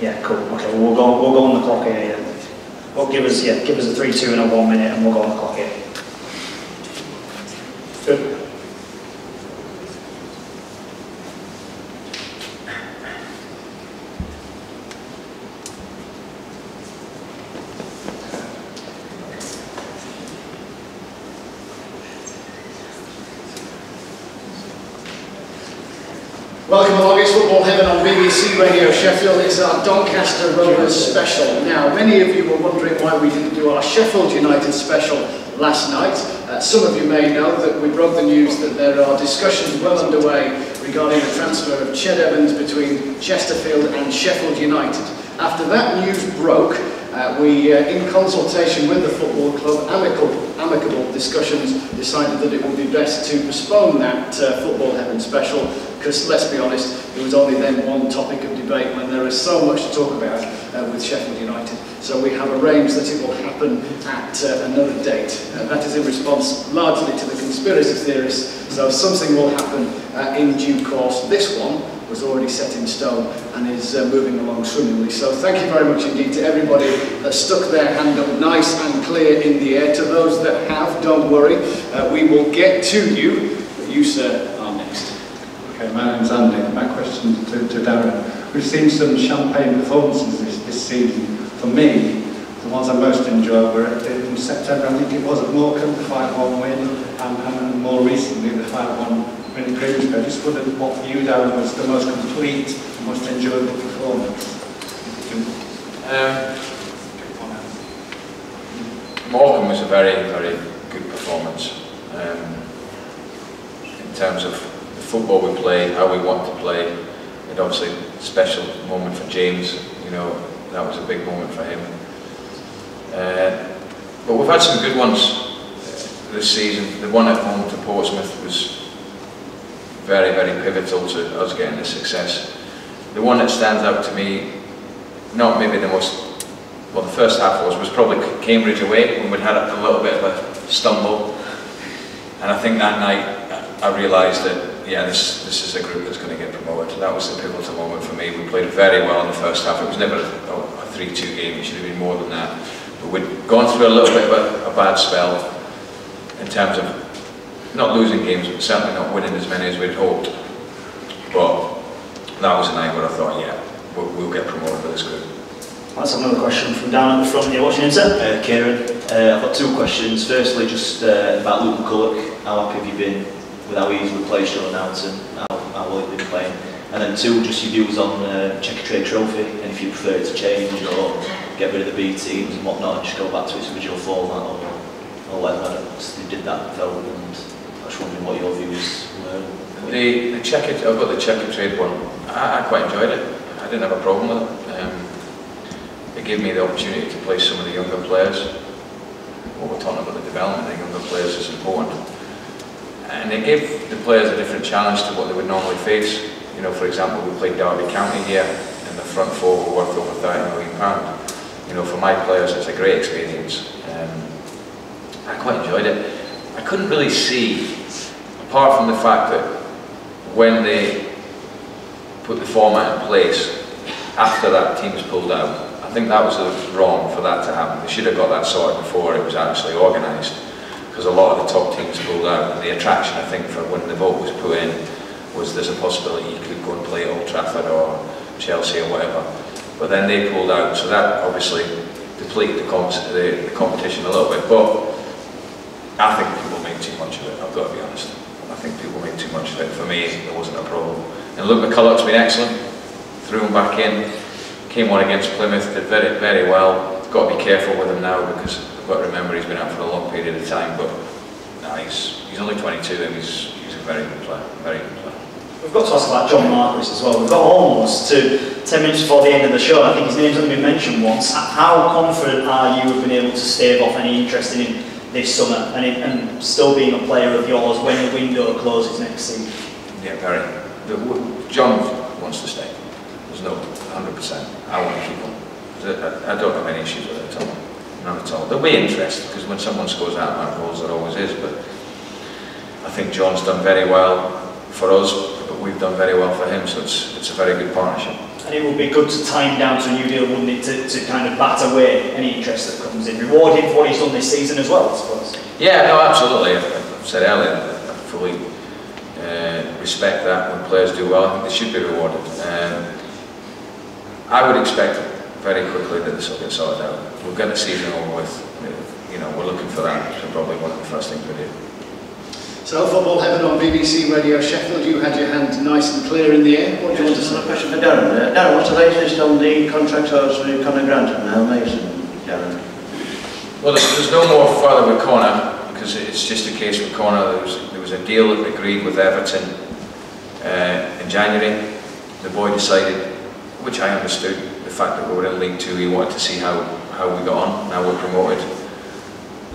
Yeah, cool. Okay, well, we'll go on the clock here. Yeah. Well, give us a 3, 2 and a 1 minute, and we'll go on the clock here. Good. Welcome along, it's Football Heaven on BBC Radio Sheffield. It's our Doncaster Rovers special. Now, many of you were wondering why we didn't do our Sheffield United special last night. Some of you may know that we broke the news that there are discussions well underway regarding the transfer of Ched Evans between Chesterfield and Sheffield United. After that news broke, we, in consultation with the football club, amicable discussions, decided that it would be best to postpone that Football Heaven special, because let's be honest, there was only then one topic of debate when there is so much to talk about with Sheffield United. So we have arranged that it will happen at another date. That is in response largely to the conspiracy theorists, so something will happen in due course. This one was already set in stone and is moving along swimmingly. So thank you very much indeed to everybody that stuck their hand up nice and clear in the air. To those that have, don't worry, we will get to you, but you, sir, are next. Okay, my name's Andy. My question to Darren. We've seen some champagne performances this season. For me, the ones I most enjoyed were in September, I think it was at Morecambe, the 5-1 win, and more recently the 5-1 win in Grimsby. I just wondered what for you, Darren, was the most complete, most enjoyable performance. Morecambe was a very, very good performance. In terms of the football we played, how we want to play, and obviously a special moment for James, you know, that was a big moment for him. But we've had some good ones this season. The one at home to Portsmouth was very, very pivotal to us getting the success. The one that stands out to me, not maybe the most, well, the first half was probably Cambridge away, when we'd had a little bit of a stumble. And I think that night I realised that, yeah, this is a group that's going to get promoted. That was the pivotal moment for me. We played very well in the first half. It was never a 3-2 game, it should have been more than that. But we'd gone through a little bit of a bad spell in terms of not losing games, but certainly not winning as many as we'd hoped. But that was a night where I thought, yeah, we'll get promoted with this group. Let's have another question from down at the front here. What's your name, sir? Kieran. I've got 2 questions. Firstly, just about Luke McCulloch. How happy have you been with how easily players showing out and how well they've been playing. And then 2, just your views on Check a Trade Trophy, and if you prefer it to change or get rid of the B teams and whatnot and just go back to its original format or whatever. They did that development, and I was wondering what your views were. The Check a Trade one, I quite enjoyed it. I didn't have a problem with it. It gave me the opportunity to play some of the younger players. What we're talking about, the development of the younger players is important. And it gave the players a different challenge to what they would normally face. You know, for example, we played Derby County here, and the front 4 were worth over £30 million. You know, for my players, it's a great experience. I quite enjoyed it. I couldn't really see, apart from the fact that when they put the format in place, after that team's pulled out, I think that was wrong for that to happen. They should have got that sorted before it was actually organised, because a lot of the top teams pulled out, and the attraction, I think, for when the vote was put in was there's a possibility you could go and play at Old Trafford or Chelsea or whatever. But then they pulled out, so that obviously depleted the competition a little bit. But I think people make too much of it, I've got to be honest. I think people make too much of it. For me, there wasn't a problem. And look, McCulloch's been excellent. Threw him back in. Came on against Plymouth, did very, very well. Got to be careful with him now, because I've got to remember he's been out for a long period of time. But no, he's only 22 and he's a very good player. Very good player. We've got to ask about John Marquis as well. We've got almost to 10 minutes before the end of the show. I think his name's only been mentioned once. How confident are you of being able to stave off any interest in him this summer and still being a player of yours when the window closes next season? Yeah, very. John wants to stay. There's no 100%. I want to keep him. I don't have any issues with it at all. None at all. There'll be interest, because when someone scores out mark goals, there always is. But I think John's done very well for us, but we've done very well for him, so it's a very good partnership. And it would be good to tie him down to a new deal, wouldn't it, to kind of bat away any interest that comes in. Reward him for what he's done this season as well, I suppose. Yeah, no, absolutely. I've said earlier, I fully respect that when players do well. I think they should be rewarded. I would expect very quickly that this will get sorted out. We'll get the season over with. You know, we're looking for that, so probably one of the first things we do. So, Football Heaven on BBC Radio Sheffield, you had your hand nice and clear in the air. What do you want to say? A question for Darren. Darren, what's the latest on the contract hours with Conor Grant and Al Mason, Darren? Well, there's no more further with Conor, because it's just a case with Conor. There was a deal agreed with Everton in January. The boy decided, which I understood, the fact that we were in League 2, he wanted to see how we got on. Now we're promoted.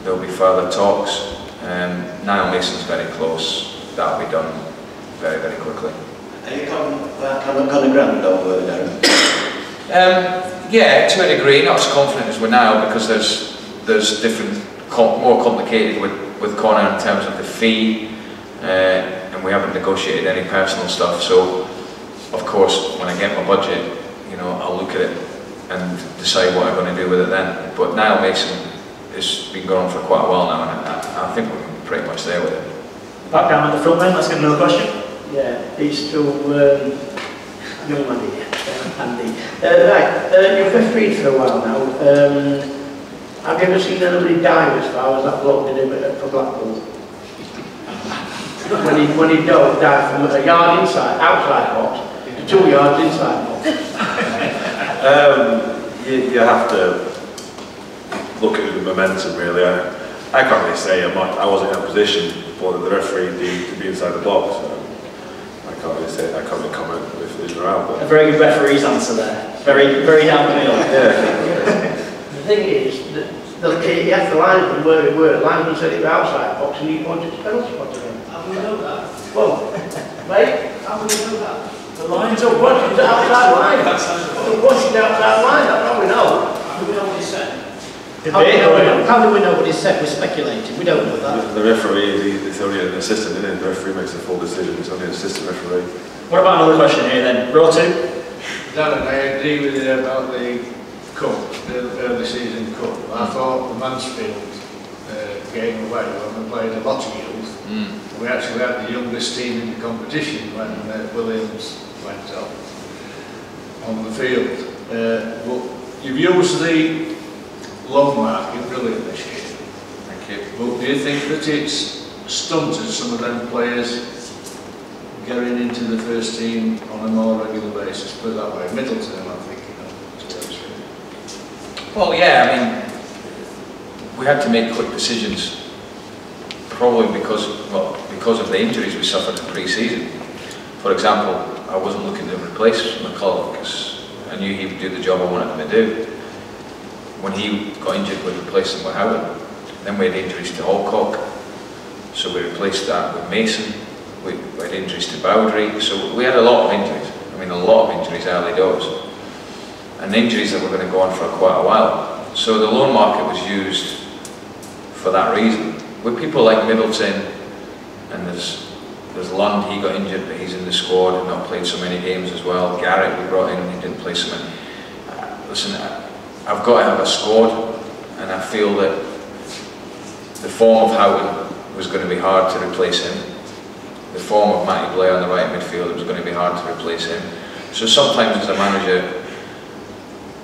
There'll be further talks. Niall Mason's very close. That'll be done very, very quickly. Are you Conor Grant over, Darren? Yeah, to a degree. Not as confident as we're now, because there's different, more complicated with Conor in terms of the fee, and we haven't negotiated any personal stuff. So, of course, when I get my budget, you know, I'll look at it and decide what I'm going to do with it then. But Niall Mason has been going on for quite a while now, and I think we're pretty much there with it. Back down at the front then, let's get another question. Yeah, it's to young man here, Andy. Right, you've refereed for a while now. Have you ever seen anybody dive as far as that bloke did him for Blackpool? when he dived from a yard outside box, to 2 yards inside box. You have to look at the momentum, really. I can't really say. I wasn't in a position for the referee to be inside the box. So I can't really say. I can't really comment if it's around. But a very good referee's answer there. Very, very down the middle. Yeah. The thing is, he had the line from where we were. Linesman said it was outside box, and he pointed to penalty spot again. How do we know that? Well, mate, how do we know that? The lines are watching the outside line. They're watching the outside line. That's how we know. How do we know what he said? How do we know what he said? We're speculating. We don't know that. The referee is only an assistant, isn't it? The referee makes the full decision. It's only an assistant referee. What about another question here then? Row 2. Darren, I agree with you about the cup, the early season cup. I thought the Mansfield game away when we played a lot of youth, we actually had the youngest team in the competition when Williams went up on the field. But you've used the loan market brilliant this year. Thank you. But do you think that it's stunted some of them players getting into the first team on a more regular basis, put it that way. Middleton, I think, to be honest with you. Well, yeah, I mean, we had to make quick decisions, probably because of the injuries we suffered in pre-season. For example, I wasn't looking to replace McCullough because I knew he would do the job I wanted him to do. When he got injured, we replaced him with Howard. Then we had injuries to Alcock, so we replaced that with Mason. We had injuries to Bowdry, so we had a lot of injuries. I mean, a lot of injuries early doors. And injuries that were going to go on for quite a while. So the loan market was used for that reason. With people like Middleton, and there's Lund, he got injured, but he's in the squad and not played so many games as well. Garrett we brought in, he didn't play so many. Listen, I've got to have a squad, and I feel that the form of Houghton was going to be hard to replace him. The form of Matty Blair on the right midfield, it was going to be hard to replace him. So sometimes as a manager,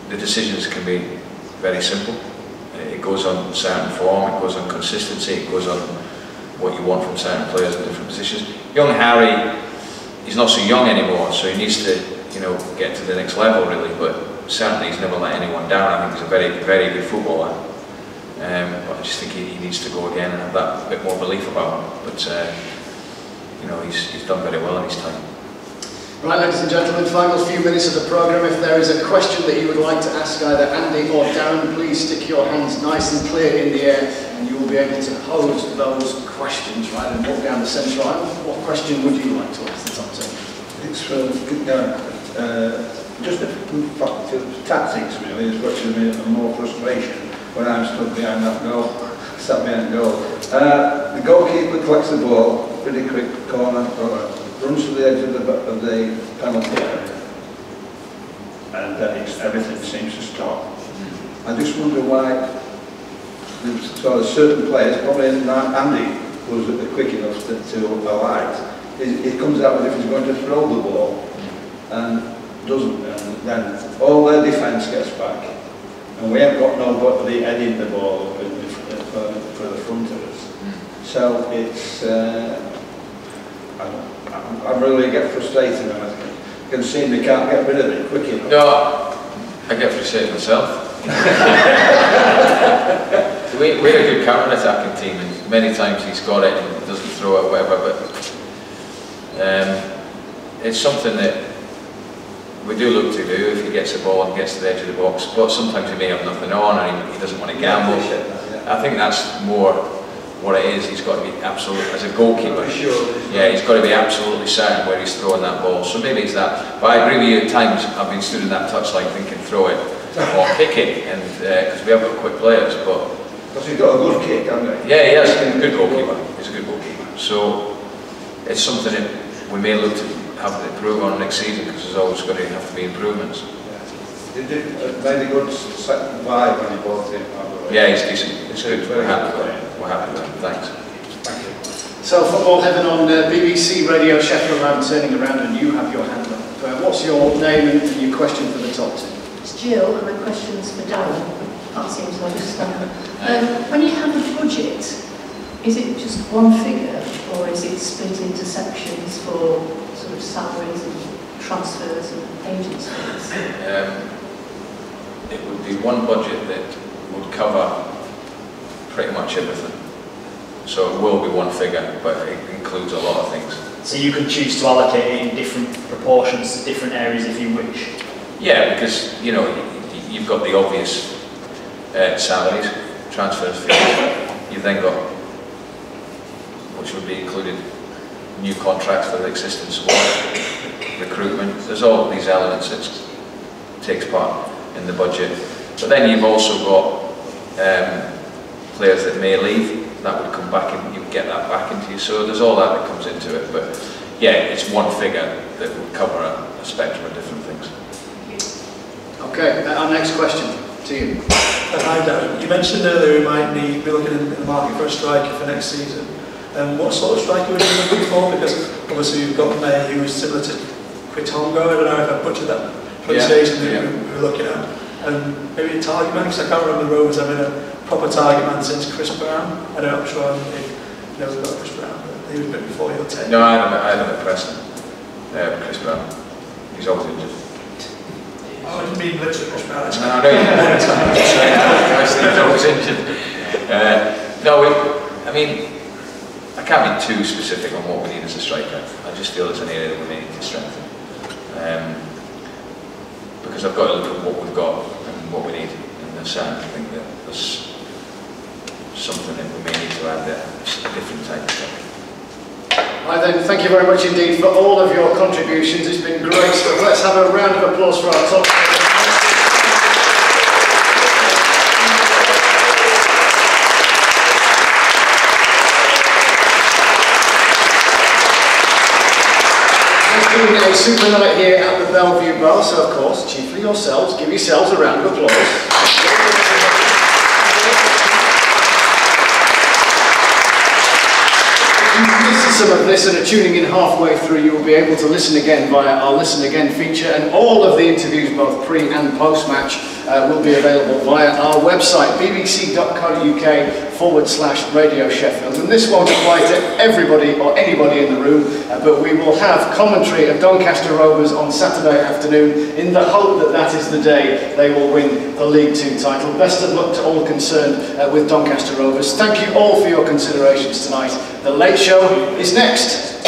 the decisions can be very simple. It goes on certain form, it goes on consistency, it goes on what you want from certain players in different positions. Young Harry, he's not so young anymore, so he needs to, get to the next level really, but certainly he's never let anyone down. I think he's a very, very good footballer. But I just think he needs to go again and have that bit more belief about him. But he's done very well in his time. Right, ladies and gentlemen, final few minutes of the programme. If there is a question that you would like to ask either Andy or Darren, please stick your hands nice and clear in the air and you will be able to pose those questions, right, and walk down the centre line. What question would you like to ask the top team? It's for Darren. Just the tactics really is watching me more frustration when I'm stood behind that goal, sat behind goal. The goalkeeper collects the ball, pretty quick corner, runs to the edge of the penalty area, and then everything seems to stop. I just wonder why there's sort of certain players, probably Andy was quick enough to alight. He comes out as if he's going to throw the ball and doesn't, and then all their defence gets back, and we haven't got nobody heading the ball for the front of us. So it's I really get frustrated when I can see they can't get rid of it quick enough. No, I get frustrated myself. We're a good counter-attacking team, and many times he's got it and doesn't throw it, whatever. But it's something that we do look to do if he gets the ball and gets to the edge of the box. But sometimes he may have nothing on, and he doesn't want to gamble. I think that's more what it is. He's got to be absolute, as a goalkeeper, yeah, he's got to be absolutely certain where he's throwing that ball. So maybe it's that. But I agree with you, at times I've been stood in that touchline thinking throw it or kick it, and because we have got quick players, but because he's got a good kick, hasn't he? Yeah, he has. He's a good goalkeeper. He's a good goalkeeper. So it's something that we may look to have to improve on next season, because there's always going to have to be improvements. He did made a good second vibe when he bought him. Yeah, he's decent. It's good. We're happy with him. We're happy with him. Thanks. Thank you. So, Football Heaven on BBC Radio Sheffield. I'm turning around and you have your hand up. What's your name and your question for the top team? It's Jill, and my question's for Darren. That seems like a start. When you have a budget, is it just one figure, or is it split into sections for sort of salaries and transfers and agents' fees? It would be one budget that would cover pretty much everything. So it will be one figure, but it includes a lot of things. So you can choose to allocate it in different proportions to different areas if you wish? Yeah, because you've got the obvious salaries, transfers, fees. You've then got, which would be included, new contracts for the existing squad, recruitment. There's all of these elements that takes part in the budget. But then you've also got players that may leave. That would come back and you get that back into you. So there's all that comes into it. But yeah, it's one figure that would cover a spectrum of different things. Okay, our next question to you. Hi Darren, you mentioned earlier we might be looking in the market for a striker for next season. What sort of striker would you be looking for? Because obviously you've got May, who is similar to Quitongo. I don't know if I butchered that pronunciation that we were looking at. Maybe a target man, because I can't remember the Rovers having a proper target man since Chris Brown. I'm not sure if knows about Chris Brown, but he was a bit before your time. No, I know Preston. Chris Brown. He's always injured. Oh, I didn't mean literally Chris Brown. No, I know you didn't. He's always injured. I mean, I can't be too specific on what we need as a striker. I just feel it's an area that we need to strengthen. Because I've got to look at what we've got and what we need. And I think that there's something that we may need to add there, a different type of thing. Right then, thank you very much indeed for all of your contributions. It's been great stuff. Let's have a round of applause for our top players. A super night here at the Belle Vue Bar, so of course, chiefly yourselves, give yourselves a round of applause. If you missed some of this and are tuning in halfway through, you will be able to listen again via our Listen Again feature, and all of the interviews, both pre and post match, will be available via our website, bbc.co.uk/Radio Sheffield. And this won't apply to everybody or anybody in the room, but we will have commentary of Doncaster Rovers on Saturday afternoon in the hope that that is the day they will win the League 2 title. Best of luck to all concerned with Doncaster Rovers. Thank you all for your considerations tonight. The Late Show is next.